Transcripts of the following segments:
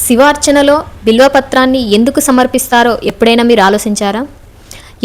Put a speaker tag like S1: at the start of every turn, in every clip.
S1: శివార్చనలో బిల్వపత్రాన్ని ఎందుకు సమర్పిస్తారో ఎప్పుడైనా మీరు ఆలోచించారా?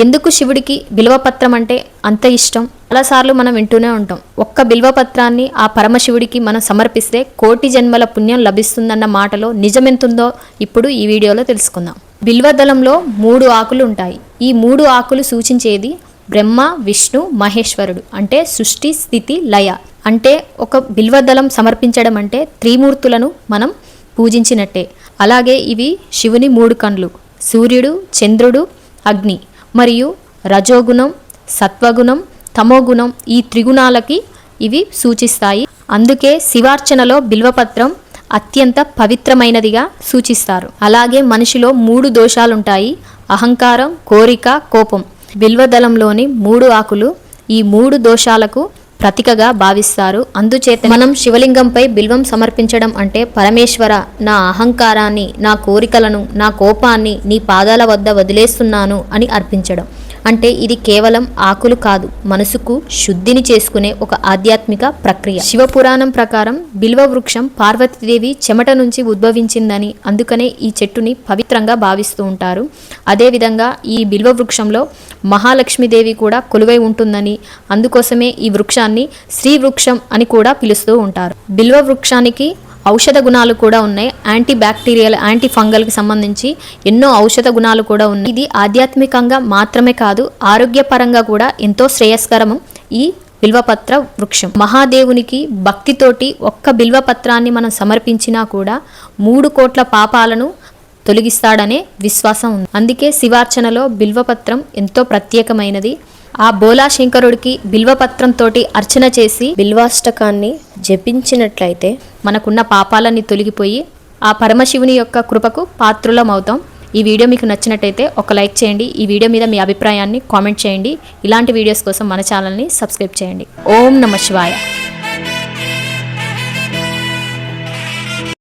S1: ఎందుకు శివుడికి బిల్వపత్రం అంటే అంత ఇష్టం? చాలాసార్లు మనం వింటూనే ఉంటాం, ఒక్క బిల్వపత్రాన్ని ఆ పరమశివుడికి మనం సమర్పిస్తే కోటి జన్మల పుణ్యం లభిస్తుందన్న మాటలో నిజమెంతుందో ఇప్పుడు ఈ వీడియోలో తెలుసుకుందాం. బిల్వదళంలో 3 ఆకులు ఉంటాయి. ఈ 3 ఆకులు సూచించేది బ్రహ్మ, విష్ణు, మహేశ్వరుడు, అంటే సృష్టి, స్థితి, లయ. అంటే ఒక బిల్వదళం సమర్పించడం అంటే త్రిమూర్తులను మనం పూజించినట్టే. అలాగే ఇవి శివుని 3 కండ్లు, సూర్యుడు, చంద్రుడు, అగ్ని, మరియు రజోగుణం, సత్వగుణం, తమోగుణం, ఈ త్రిగుణాలకి ఇవి సూచిస్తాయి. అందుకే శివార్చనలో బిల్వపత్రం అత్యంత పవిత్రమైనదిగా సూచిస్తారు. అలాగే మనిషిలో 3 దోషాలుంటాయి: అహంకారం, కోరిక, కోపం. బిల్వదళంలోని 3 ఆకులు ఈ 3 దోషాలకు ప్రతీకగా భావిస్తారు. అందుచేత మనం శివలింగంపై బిల్వం సమర్పించడం అంటే, పరమేశ్వర, నా అహంకారాన్ని, నా కోరికలను, నా కోపాన్ని నీ పాదాల వద్ద వదిలేస్తున్నాను అని అర్పించడం. అంటే ఇది కేవలం ఆకులు కాదు, మనసుకు శుద్ధిని చేసుకునే ఒక ఆధ్యాత్మిక ప్రక్రియ. శివపురాణం ప్రకారం బిల్వ వృక్షం పార్వతీదేవి చెమట నుంచి ఉద్భవించిందని, అందుకనే ఈ చెట్టుని పవిత్రంగా భావిస్తూ ఉంటారు. అదేవిధంగా ఈ బిల్వ వృక్షంలో మహాలక్ష్మీదేవి కూడా కొలువై ఉంటుందని, అందుకోసమే ఈ వృక్షాన్ని శ్రీ వృక్షం అని కూడా పిలుస్తూ ఉంటారు. బిల్వ వృక్షానికి ఔషధ గుణాలు కూడా ఉన్నాయి. యాంటీ బ్యాక్టీరియల్, యాంటీ ఫంగల్కి సంబంధించి ఎన్నో ఔషధ గుణాలు కూడా ఉన్నాయి. ఇది ఆధ్యాత్మికంగా మాత్రమే కాదు, ఆరోగ్యపరంగా కూడా ఎంతో శ్రేయస్కరము ఈ బిల్వపత్ర వృక్షం. మహాదేవునికి భక్తితోటి ఒక్క బిల్వపత్రాన్ని మనం సమర్పించినా కూడా 3 కోట్ల పాపాలను తొలగిస్తాడనే విశ్వాసం ఉంది. అందుకే శివార్చనలో బిల్వపత్రం ఎంతో ప్రత్యేకమైనది. ఆ బోలా శంకరుడికి బిల్వపత్రంతో అర్చన చేసి బిల్వాష్టకాన్ని జపించినట్లయితే మనకున్న పాపాలన్నీ తొలగిపోయి ఆ పరమశివుని యొక్క కృపకు పాత్రులం అవుతాం. ఈ వీడియో మీకు నచ్చినట్టయితే ఒక లైక్ చేయండి. ఈ వీడియో మీద మీ అభిప్రాయాన్ని కామెంట్ చేయండి. ఇలాంటి వీడియోస్ కోసం మన ఛానల్ని సబ్స్క్రైబ్ చేయండి. ఓం నమః శివాయ.